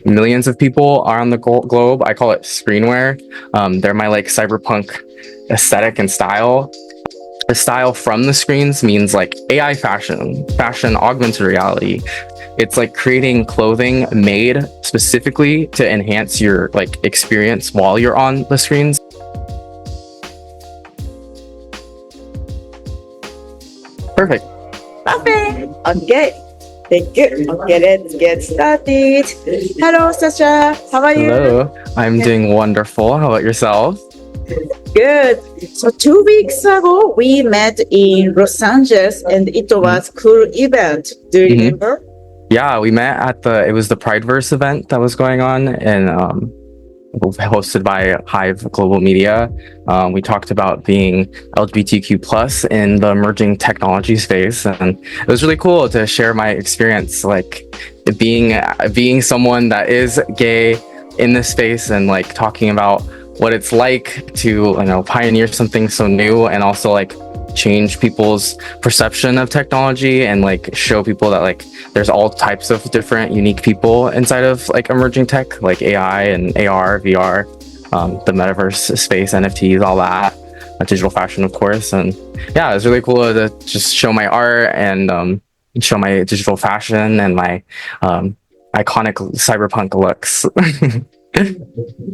millions of people around the globe. I call it screenwear. They're my like cyberpunk aesthetic and style. The style from the screens means like AI fashion, augmented reality. It's like creating clothing made specifically to enhance your like experience while you're on the screens. Perfect. Perfect. Okay. Thank you. Okay, let's get started. Hello, Sasha. How are you? Hello. I'm doing wonderful. How about yourself? Good. So 2 weeks ago, we met in Los Angeles, and it was cool event. Do you remember? Yeah, we met at it was the Prideverse event that was going on, and hosted by Hive Global Media. We talked about being LGBTQ plus in the emerging technology space, and it was really cool to share my experience, like being someone that is gay in this space, and like talking about what it's like to pioneer something so new, and also like change people's perception of technology, and like show people that like there's all types of different unique people inside of like emerging tech, like AI and AR, VR, the metaverse space, NFTs, all that, digital fashion, of course. And yeah, it's really cool to just show my art and show my digital fashion and my iconic cyberpunk looks.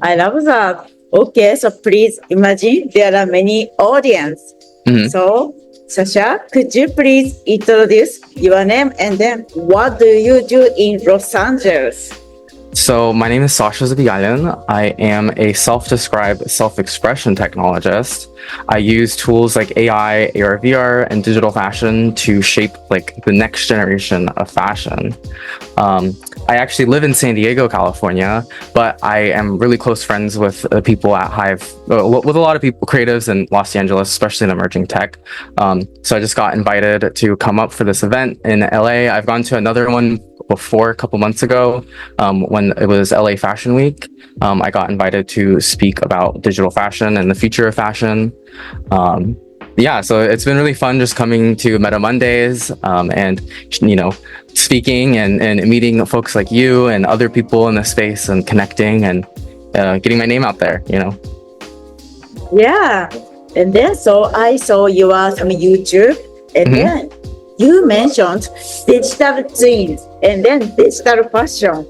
I love that. Okay, so please imagine there are many audience. So, Sasha, could you please introduce your name and then what do you do in Los Angeles? So my name is Sasha Zabegalin. I am a self-described self-expression technologist. I use tools like AI, AR, VR, and digital fashion to shape like the next generation of fashion. I actually live in San Diego, California, but I am really close friends with people at Hive, with a lot of people, creatives in Los Angeles, especially in emerging tech. So I just got invited to come up for this event in LA. I've gone to another one before a couple months ago when it was LA Fashion Week. I got invited to speak about digital fashion and the future of fashion. Yeah, so it's been really fun just coming to Meta Mondays and speaking and meeting folks like you and other people in the space and connecting and getting my name out there, Yeah, and then so I saw you on YouTube, and then you mentioned digital twins and then digital fashion.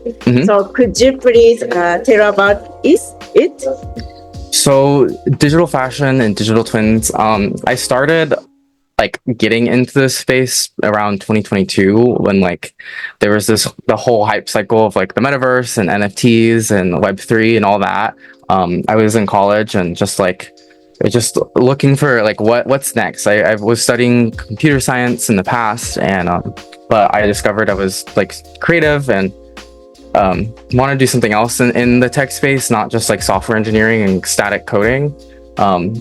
So could you please tell about it? So digital fashion and digital twins, I started like getting into this space around 2022 when like there was the whole hype cycle of like the metaverse and NFTs and Web3 and all that. I was in college and just looking for like what's next. I was studying computer science in the past, and but I discovered I was like creative and want to do something else in the tech space, not just like software engineering and static coding.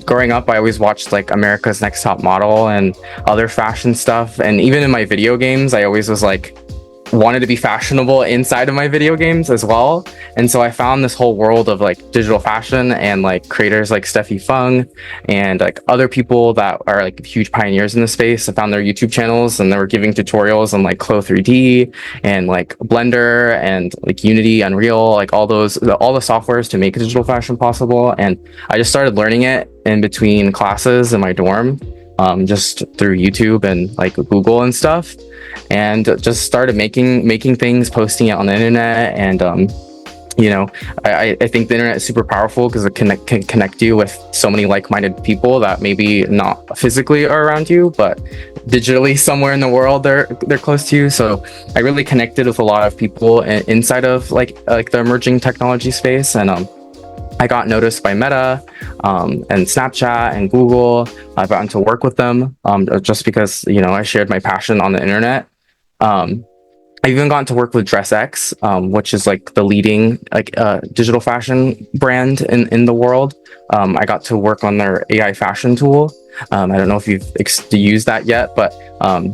Growing up, I always watched like America's Next Top Model and other fashion stuff, and even in my video games, I always was like wanted to be fashionable inside of my video games as well. And so I found this whole world of like digital fashion and like creators like Steffi Fung and like other people that are like huge pioneers in the space. I found their YouTube channels and they were giving tutorials on like Clo 3D and like Blender and like Unity, Unreal, like all the softwares to make digital fashion possible. And I just started learning it in between classes in my dorm, just through YouTube and like Google and stuff, and just started making things, posting it on the internet. And I think the internet is super powerful because it can connect you with so many like-minded people that maybe not physically are around you, but digitally somewhere in the world they're close to you. So I really connected with a lot of people inside of like the emerging technology space, and I got noticed by Meta and Snapchat and Google. I've gotten to work with them just because I shared my passion on the internet. I've even gotten to work with DressX, which is like the leading digital fashion brand in the world. I got to work on their AI fashion tool. I don't know if you've used that yet, but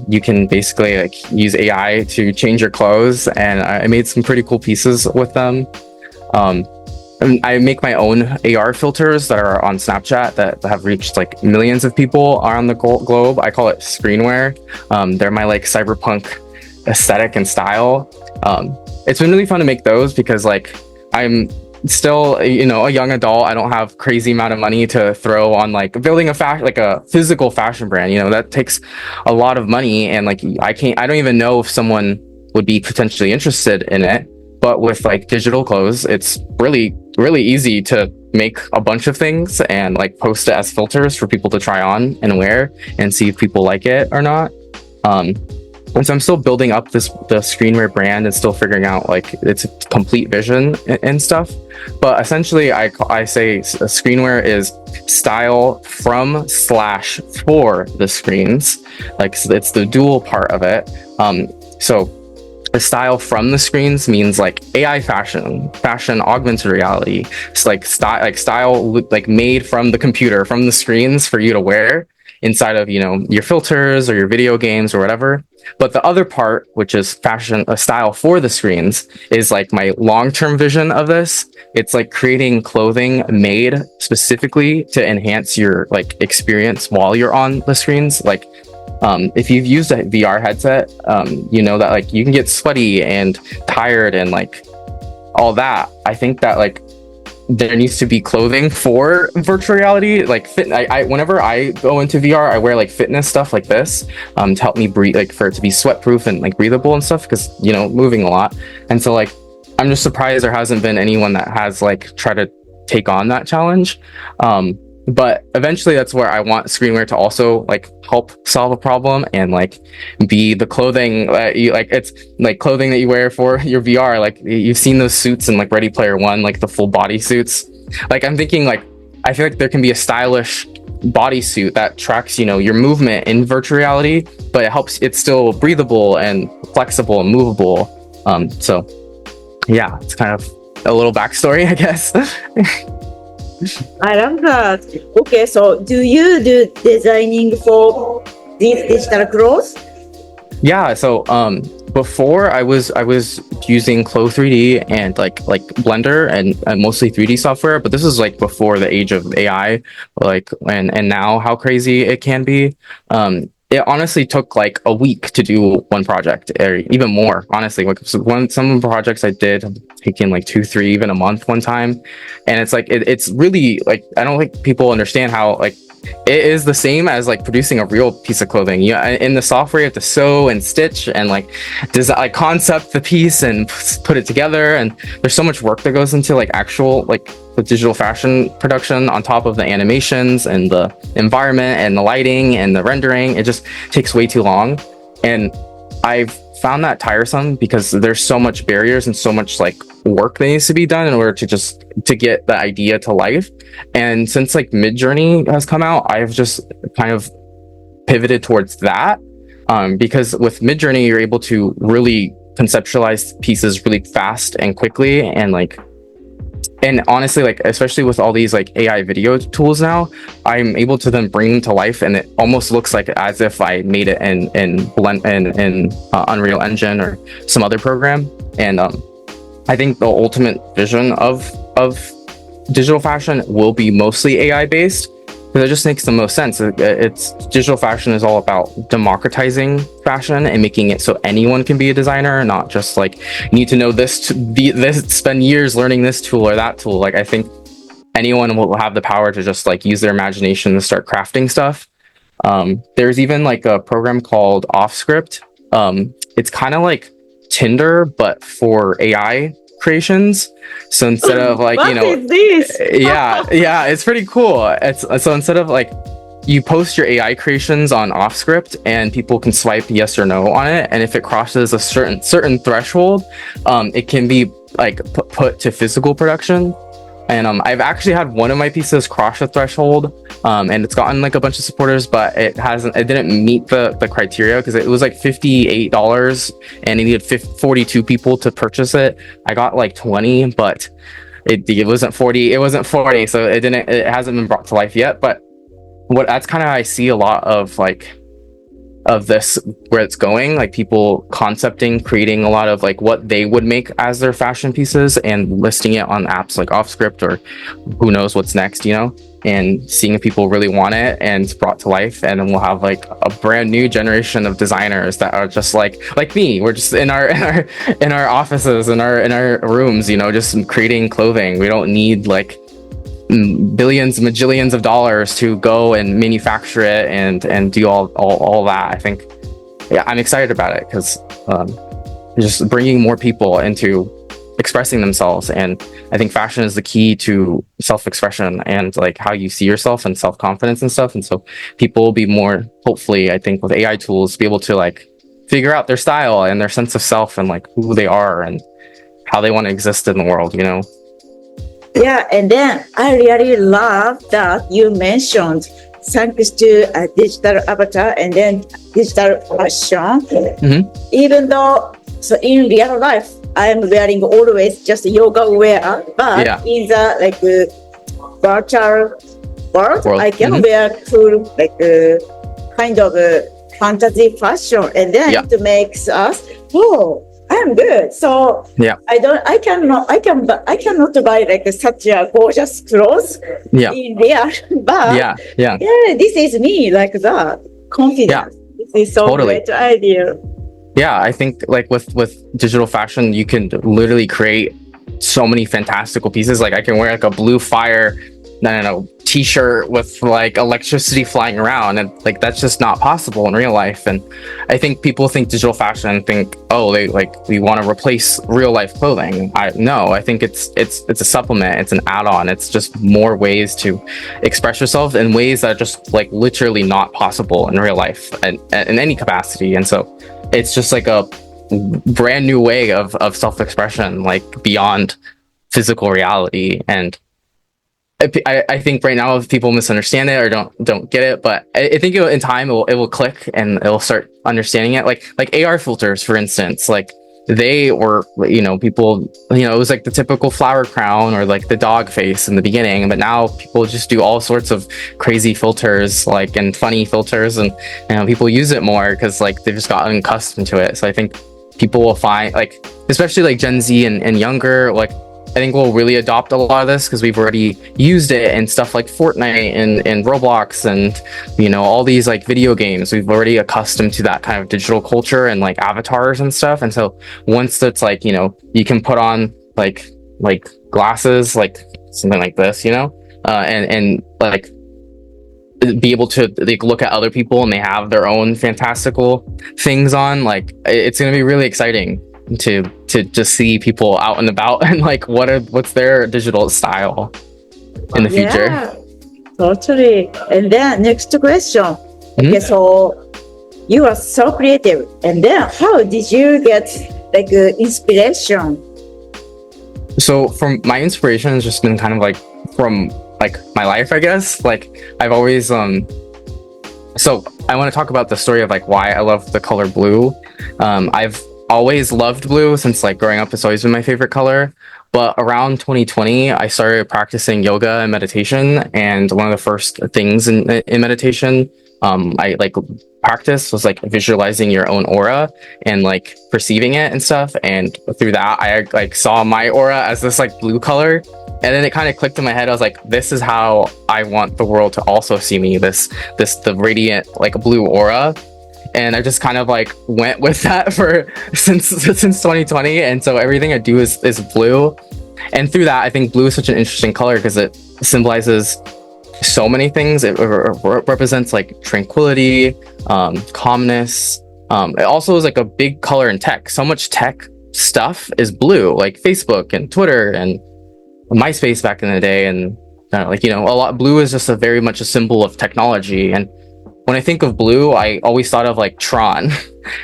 you can basically like use AI to change your clothes, and I made some pretty cool pieces with them. I make my own AR filters that are on Snapchat that have reached like millions of people around the globe. I call it screenwear. They're my like cyberpunk aesthetic and style. It's been really fun to make those because like I'm still, you know, a young adult. I don't have crazy amount of money to throw on like building a fashion, like a physical fashion brand. You know, that takes a lot of money, and like I don't even know if someone would be potentially interested in it. But with like digital clothes, it's really easy to make a bunch of things and like post it as filters for people to try on and wear and see if people like it or not. And so I'm still building up the screenwear brand and still figuring out like its complete vision and stuff. But essentially, I say screenwear is style from / for the screens. Like it's the dual part of it. So the style from the screens means like AI fashion, augmented reality. It's like style like made from the computer, from the screens for you to wear inside of, you know, your filters or your video games or whatever. But the other part, which is fashion, a style for the screens, is like my long-term vision of this. It's like creating clothing made specifically to enhance your like experience while you're on the screens. Like if you've used a VR headset, you know that like you can get sweaty and tired and like all that. I think that like there needs to be clothing for virtual reality. Like whenever I go into VR, I wear like fitness stuff like this to help me breathe, like for it to be sweat proof and like breathable and stuff, because, you know, moving a lot. And so like I'm just surprised there hasn't been anyone that has like tried to take on that challenge. But eventually that's where I want screenwear to also like help solve a problem and like be the clothing that you like. It's like clothing that you wear for your VR. Like you've seen those suits in like Ready Player One, like the full body suits. Like I'm thinking like, I feel like there can be a stylish bodysuit that tracks, you know, your movement in virtual reality, but it helps, it's still breathable and flexible and movable. So yeah, it's kind of a little backstory, I guess. I love that. Okay, so do you do designing for these digital clothes? Yeah, so before I was using Clo 3D and like Blender and mostly 3D software, but this is like before the age of AI, like and now how crazy it can be. It honestly took like a week to do one project, or even more, honestly. Like some of the projects I did have taken like 2, 3, even a month one time. And it's like it's really like, I don't think people understand how like it is the same as like producing a real piece of clothing. Yeah, in the software you have to sew and stitch and like design, like concept the piece and put it together, and there's so much work that goes into like actual like the digital fashion production on top of the animations and the environment and the lighting and the rendering. It just takes way too long, and I've found that tiresome because there's so much barriers and so much like work that needs to be done in order to get the idea to life. And since like Midjourney has come out, I've just kind of pivoted towards that, because with Midjourney you're able to really conceptualize pieces really fast and quickly, and like, and honestly, like especially with all these like AI video tools now, I'm able to then bring them to life, and it almost looks like as if I made it in Blend in Unreal Engine or some other program. And I think the ultimate vision of digital fashion will be mostly AI based, because it just makes the most sense. It's digital fashion is all about democratizing fashion and making it so anyone can be a designer, not just like you need to know this to be this, spend years learning this tool or that tool. Like I think anyone will have the power to just like use their imagination to start crafting stuff. There's even like a program called Offscript. It's kind of like Tinder but for AI creations. So instead of like, you know, what is this? yeah, it's pretty cool. It's so instead of like you post your AI creations on Offscript and people can swipe yes or no on it, and if it crosses a certain threshold, it can be like put to physical production. And I've actually had one of my pieces cross the threshold, and it's gotten like a bunch of supporters, but it didn't meet the criteria because it was like $58 and it needed 42 people to purchase it. I got like 20, but it wasn't 40. It wasn't 40, so it hasn't been brought to life yet. But that's kind of how I see a lot of like of this, where it's going, like people concepting, creating a lot of like what they would make as their fashion pieces and listing it on apps like Offscript or who knows what's next, and seeing if people really want it and it's brought to life. And then we'll have like a brand new generation of designers that are just like me. We're just in our offices, in our rooms, just creating clothing. We don't need like billions, majillions of dollars to go and manufacture it and do all that. I think, yeah, I'm excited about it because just bringing more people into expressing themselves, and I think fashion is the key to self-expression and like how you see yourself and self-confidence and stuff. And so people will be more, hopefully, I think with AI tools, be able to like figure out their style and their sense of self and like who they are and how they want to exist in the world. Yeah, and then I really love that you mentioned thanks to a digital avatar and then digital fashion. Even though, so in real life, I'm wearing always just yoga wear, but in the like virtual world, I can wear full like kind of fantasy fashion, and then it makes us, oh, I'm good. So I cannot buy like such a gorgeous clothes in real, but this is me, like that confidence. This is so great idea. Yeah, I think like with digital fashion, you can literally create so many fantastical pieces. Like I can wear like a blue fire, I don't know, t-shirt with like electricity flying around, and like that's just not possible in real life. And I think people think digital fashion and think, oh, we want to replace real life clothing. I think it's a supplement, it's an add-on, it's just more ways to express yourself in ways that are just like literally not possible in real life and in any capacity. And so it's just like a brand new way of self-expression, like beyond physical reality. And I think right now if people misunderstand it or don't get it, but I think in time it will click and it'll start understanding it. Like AR filters, for instance, like they were, people, it was like the typical flower crown or like the dog face in the beginning, but now people just do all sorts of crazy filters, like, and funny filters, and people use it more because like they've just gotten accustomed to it. So I think people will find, like, especially like Gen Z and younger, like I think we'll really adopt a lot of this because we've already used it in stuff like Fortnite and Roblox and all these like video games. We've already accustomed to that kind of digital culture and like avatars and stuff. And so once it's like you can put on like glasses, like something like this, and like be able to like look at other people and they have their own fantastical things on, like it's gonna be really exciting to just see people out and about and like what's their digital style in the future. Totally. And then next question. Okay, so you are so creative, and then how did you get like inspiration? So from my inspiration has just been kind of like from like my life, I guess. Like I've always so I want to talk about the story of like why I love the color blue. I've always loved blue since like growing up. It's always been my favorite color. But around 2020, I started practicing yoga and meditation. And one of the first things in meditation I like practice was like visualizing your own aura and like perceiving it and stuff. And through that, I like saw my aura as this like blue color. And then it kind of clicked in my head. I was like, this is how I want the world to also see me, the radiant like blue aura. And I just kind of like went with that since 2020. And so everything I do is blue. And through that, I think blue is such an interesting color because it symbolizes so many things. It represents like tranquility, calmness. It also is like a big color in tech. So much tech stuff is blue, like Facebook and Twitter and MySpace back in the day. And a lot, blue is just very much a symbol of technology. And when I think of blue, I always thought of like Tron.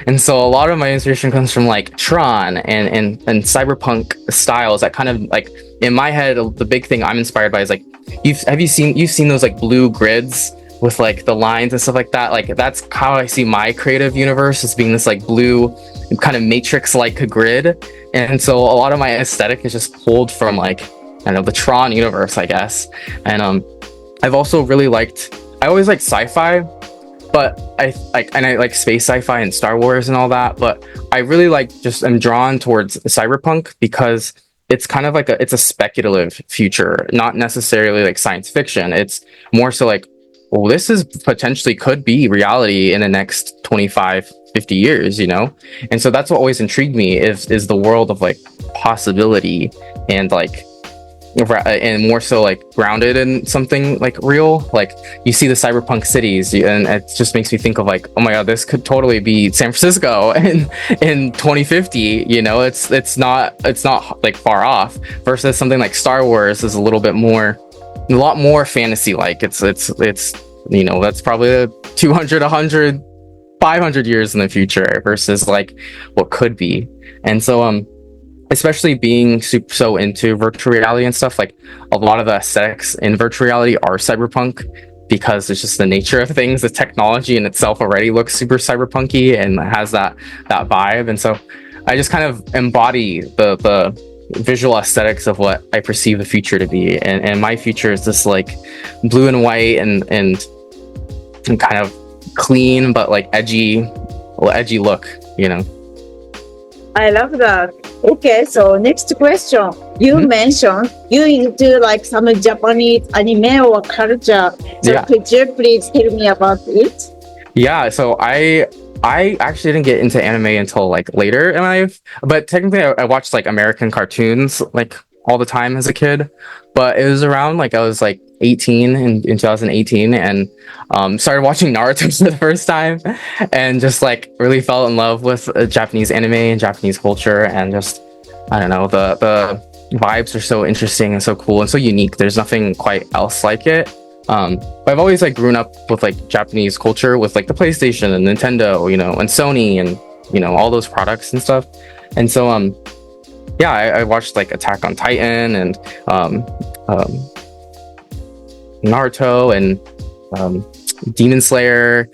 And so a lot of my inspiration comes from like Tron and cyberpunk styles that kind of like in my head, the big thing I'm inspired by is like, you've seen those like blue grids with like the lines and stuff like that. Like that's how I see my creative universe, as being this like blue kind of matrix like grid. And so a lot of my aesthetic is just pulled from like, I don't know, the Tron universe, I guess. And I've also really I always liked sci-fi, but I like space sci-fi and Star Wars and all that, but I really like just am drawn towards cyberpunk because it's kind of like it's a speculative future, not necessarily like science fiction. It's more so like, well, this is potentially could be reality in the next 25, 50 years, you know? And so that's what always intrigued me is the world of like possibility and like and more so like grounded in something like real. Like you see the cyberpunk cities and it just makes me think of like, oh my god, this could totally be San Francisco in 2050, you know. It's not like far off, versus something like Star Wars is a lot more fantasy like. It's you know, that's probably 200, 100, 500 years in the future versus like what could be. And so especially being so into virtual reality and stuff, like a lot of the aesthetics in virtual reality are cyberpunk because it's just the nature of things. The technology in itself already looks super cyberpunky and has that vibe. And so I just kind of embody the visual aesthetics of what I perceive the future to be. And my future is this like blue and white and kind of clean but like edgy look, you know. I love that. Okay, so next question. You mentioned you into like some Japanese anime or culture. So Yeah. could you please tell me about it? Yeah, so I actually didn't get into anime until like later in life, but technically I watched like American cartoons like all the time as a kid. But it was around like I was like 18 in 2018 and started watching Naruto for the first time and just like really fell in love with Japanese anime and Japanese culture, and just I don't know, the vibes are so interesting and so cool and so unique. There's nothing quite else like it. But I've always like grown up with like Japanese culture with like the PlayStation and Nintendo, you know, and Sony and you know all those products and stuff. And so yeah, I watched like Attack on Titan and Naruto and Demon Slayer,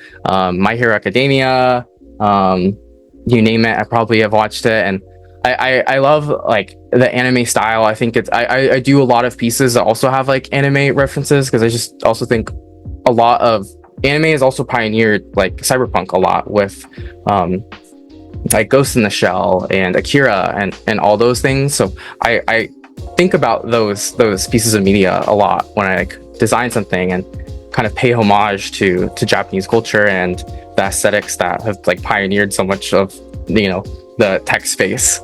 My Hero Academia, you name it, I probably have watched it. And I love like the anime style. I think I do a lot of pieces that also have like anime references because I just also think a lot of anime has also pioneered like cyberpunk a lot with like Ghost in the Shell and Akira and all those things. So I think about those pieces of media a lot when I like design something and kind of pay homage to Japanese culture and the aesthetics that have like pioneered so much of, you know, the tech space.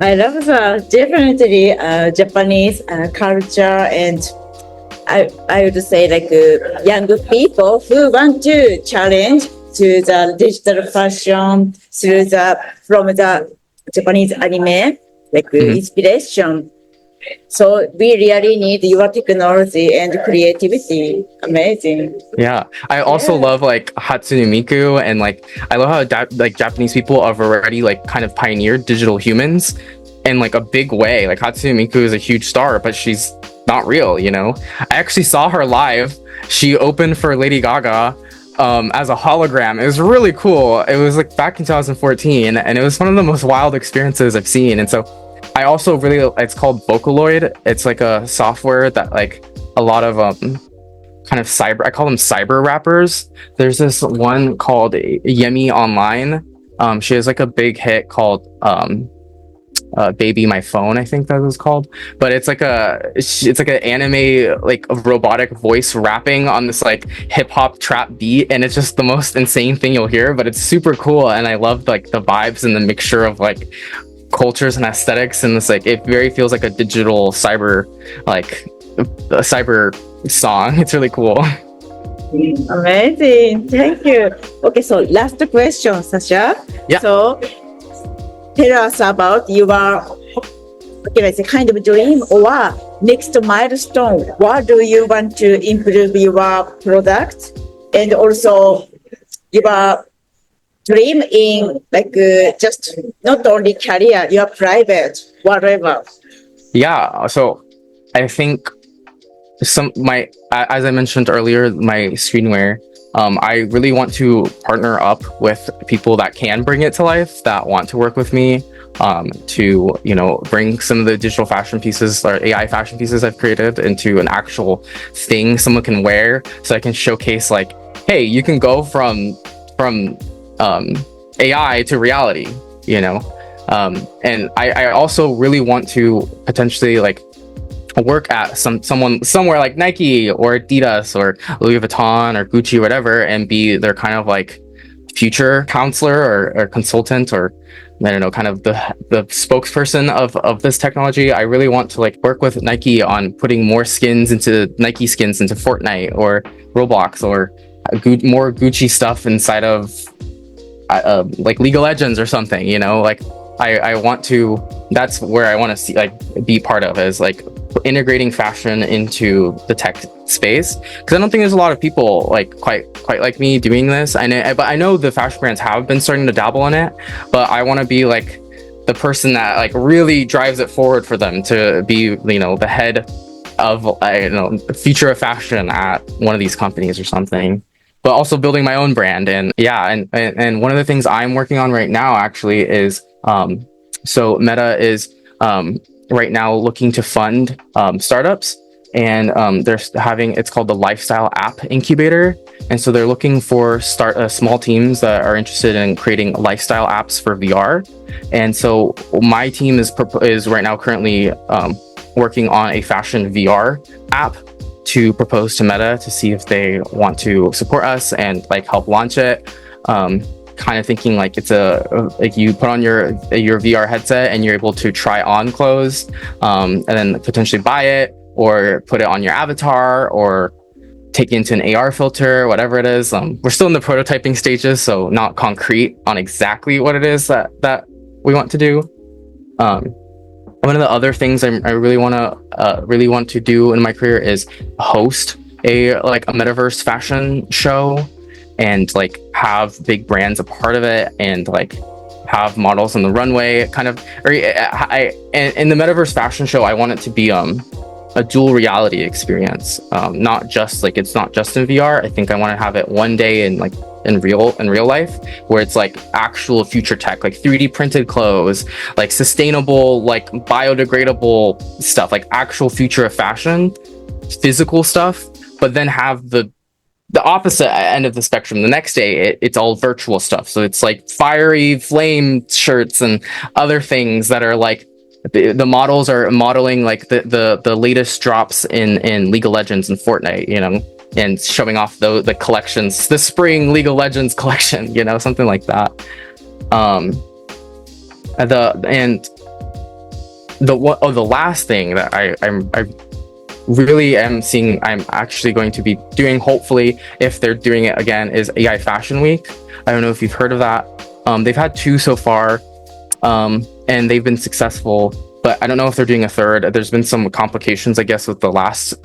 I love the definitely Japanese culture, and I would say like young people who want to challenge to the digital fashion from the Japanese anime like inspiration. So we really need your technology and creativity. Amazing. Yeah, I also love like Hatsune Miku, and like I love how like Japanese people have already like kind of pioneered digital humans in like a big way. Like Hatsune Miku is a huge star, but she's not real, you know. I actually saw her live. She opened for Lady Gaga as a hologram. It was really cool. It was like back in 2014, and it was one of the most wild experiences I've seen. And so I also really, it's called Vocaloid. It's like a software that like a lot of kind of cyber, I call them cyber rappers. There's this one called Yemi Online. She has like a big hit called Baby My Phone, I think that was called. But it's like an anime like robotic voice rapping on this like hip hop trap beat, and it's just the most insane thing you'll hear, but it's super cool. And I love like the vibes and the mixture of like cultures and aesthetics, and this like it very feels like a digital cyber, like a cyber song. It's really cool. Amazing. Thank you. Okay, so last question, Sasha. Yeah. So tell us about your let's say kind of dream or next milestone. What do you want to improve your product, and also your dream in like just not only career, your private, whatever. Yeah, so I think as I mentioned earlier, my screenware, I really want to partner up with people that can bring it to life, that want to work with me to, you know, bring some of the digital fashion pieces or AI fashion pieces I've created into an actual thing someone can wear, so I can showcase like, hey, you can go from AI to reality, you know. And I also really want to potentially like work at somewhere like Nike or Adidas or Louis Vuitton or Gucci or whatever, and be their kind of like future counselor or consultant, or I don't know, kind of the spokesperson of this technology. I really want to like work with Nike on putting more Nike skins into Fortnite or Roblox, or more Gucci stuff inside of like League of Legends or something, you know. Like I want to, that's where I want to see, like, be part of, is like integrating fashion into the tech space, because I don't think there's a lot of people like quite like me doing this. But I know the fashion brands have been starting to dabble in it, but I want to be like the person that like really drives it forward for them to be, you know, the head of, I don't know, the future of fashion at one of these companies or something. But also building my own brand. And yeah, and one of the things I'm working on right now actually is so Meta is right now looking to fund startups, and they're having, it's called the Lifestyle App Incubator, and so they're looking for small teams that are interested in creating lifestyle apps for VR. And so my team is right now currently working on a fashion VR app to propose to Meta to see if they want to support us and like help launch it. Kind of thinking like it's like you put on your VR headset and you're able to try on clothes, and then potentially buy it or put it on your avatar or take it into an AR filter, whatever it is. We're still in the prototyping stages, so not concrete on exactly what it is that we want to do. One of the other things I really want to do in my career is host a metaverse fashion show, and like have big brands a part of it, and like have models on the runway kind of, or in the metaverse fashion show, I want it to be a dual reality experience. Not just like, it's not just in VR. I think I want to have it one day in like in real life, where it's like actual future tech, like 3D printed clothes, like sustainable, like biodegradable stuff, like actual future of fashion, physical stuff. But then have the opposite end of the spectrum. The next day, it's all virtual stuff. So it's like fiery flame shirts and other things that are like, the models are modeling like the latest drops in League of Legends and Fortnite, you know, and showing off the collections, the spring League of Legends collection, you know, something like that. The last thing that I really am seeing I'm actually going to be doing, hopefully, if they're doing it again, is AI Fashion Week. I don't know if you've heard of that. They've had 2 so far, and they've been successful, but I don't know if they're doing a third. There's been some complications, I guess, with the last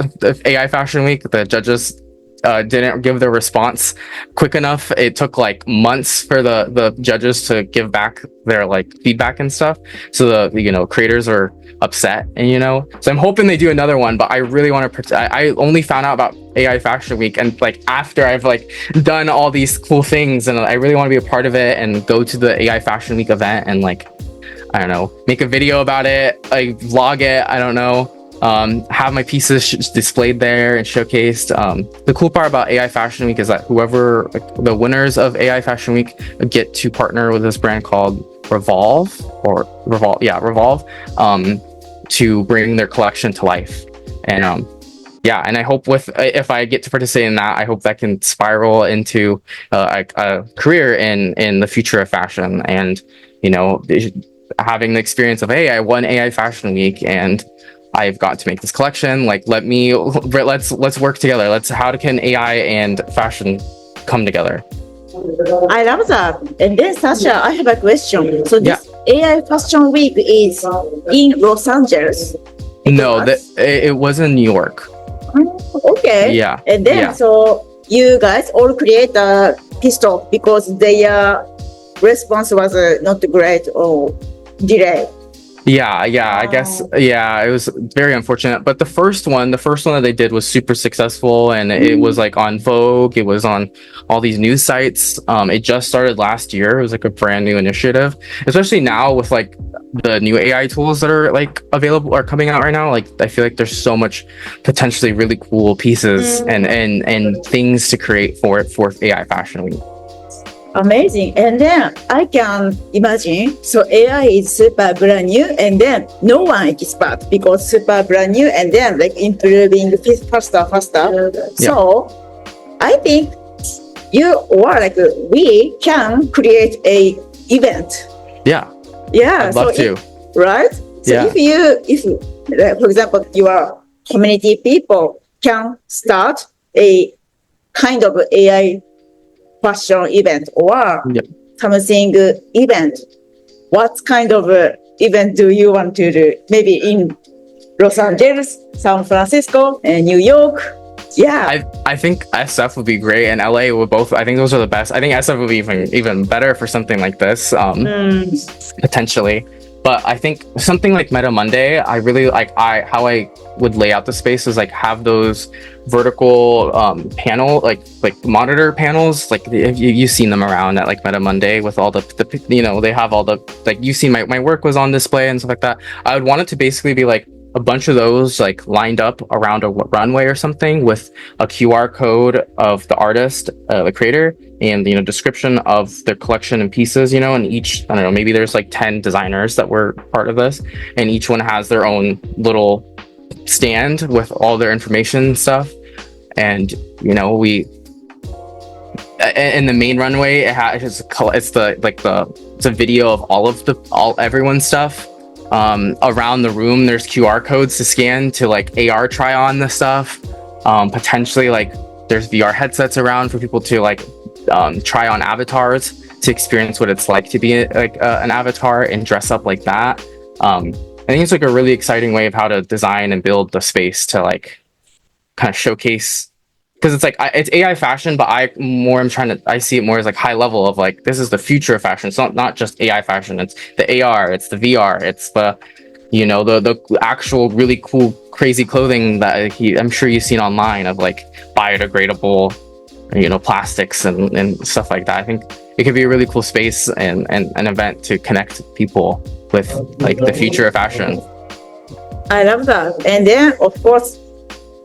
AI Fashion Week. The judges didn't give their response quick enough. It took like months for the judges to give back their like feedback and stuff. So the you know, creators are upset, and you know, so I'm hoping they do another one. But I really want to I only found out about AI Fashion Week and like after I've like done all these cool things, and I really want to be a part of it and go to the AI Fashion Week event and like, I don't know, make a video about it, like vlog it, I don't know, have my pieces displayed there and showcased. The cool part about AI Fashion Week is that whoever, like, the winners of AI Fashion Week get to partner with this brand called Revolve, to bring their collection to life. And yeah, and I hope if I get to participate in that, I hope that can spiral into a career in the future of fashion. And you know, having the experience of, hey, I won AI Fashion Week and I've got to make this collection. Like, let's work together. How can AI and fashion come together? I love that. And then, Sasha, I have a question. So this AI Fashion Week is in Los Angeles? No, it was in New York. Okay. Yeah. And then, so you guys all create a pistol because their response was not great or delayed. Yeah, I guess, it was very unfortunate. But the first one that they did was super successful, and it was like on Vogue, it was on all these news sites. It just started last year. It was like a brand new initiative, especially now with like the new AI tools that are like available are coming out right now. Like I feel like there's so much potentially really cool pieces and things to create for AI Fashion Week. Amazing. And then I can imagine, so AI is super brand new and then no one expert because super brand new and then like improving faster. So I think you or like we can create a event. Yeah. Yeah. I'd love to. Right? So if for example, your community people can start a kind of AI fashion event or something event, what kind of event do you want to do? Maybe in Los Angeles, San Francisco, and New York. Yeah, I think SF would be great, and LA would both. I think those are the best. I think SF would be even better for something like this, potentially. But I think something like Meta Monday, I really like. How I would lay out the space is like have those vertical panel like monitor panels. Like you've seen them around at like Meta Monday with all the they have all the like you've seen my work was on display and stuff like that. I would want it to basically be like a bunch of those like lined up around a runway or something with a QR code of the artist, the creator, and description of their collection and pieces, and each, I don't know, maybe there's like 10 designers that were part of this, and each one has their own little stand with all their information and stuff. And we in the main runway it's a video of everyone's stuff. Around the room there's QR codes to scan to like AR try on the stuff. Potentially like there's VR headsets around for people to like try on avatars to experience what it's like to be an avatar and dress up like that. I think it's like a really exciting way of how to design and build the space to like kind of showcase, because it's like it's AI fashion, but I see it more as like high level of like this is the future of fashion. It's not just AI fashion. It's the AR, it's the VR, it's the the actual really cool crazy clothing that I'm sure you've seen online of like biodegradable plastics and stuff like that. I think it could be a really cool space and an event to connect people with like the future of fashion. I love that. And then of course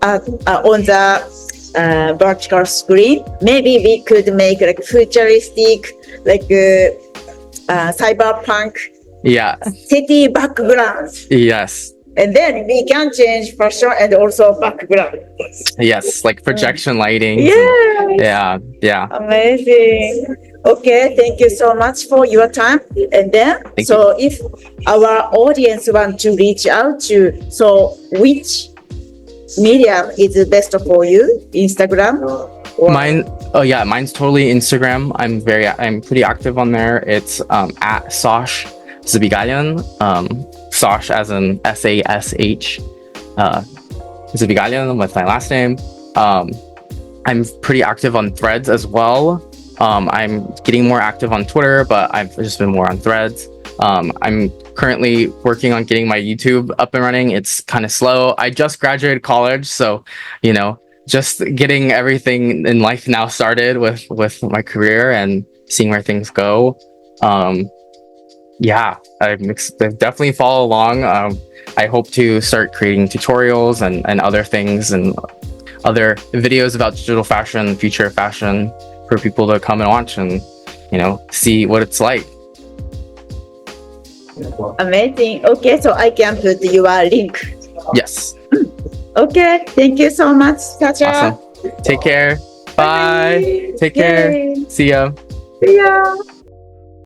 on the vertical screen, maybe we could make like futuristic, like cyberpunk city background. Yes. And then we can change fashion and also background. Yes, like projection lighting. Yeah. Amazing. Okay, thank you so much for your time. And then, if our audience want to reach out to, which medium is the best for you? Instagram? Mine's totally Instagram. I'm pretty active on there. It's at Sasha Zabegalin. Sash as in SASH. Zabegalin with my last name. I'm pretty active on Threads as well. I'm getting more active on Twitter, but I've just been more on Threads. I'm currently working on getting my YouTube up and running. It's kind of slow. I just graduated college, so just getting everything in life now started with my career and seeing where things go. I definitely follow along. I hope to start creating tutorials and other things and other videos about digital fashion, future of fashion, for people to come and watch and see what it's like. Amazing. Okay, so I can put your link. Yes. Okay, thank you so much, Sasha. Awesome. Take care. Bye. Take care. See ya. See ya.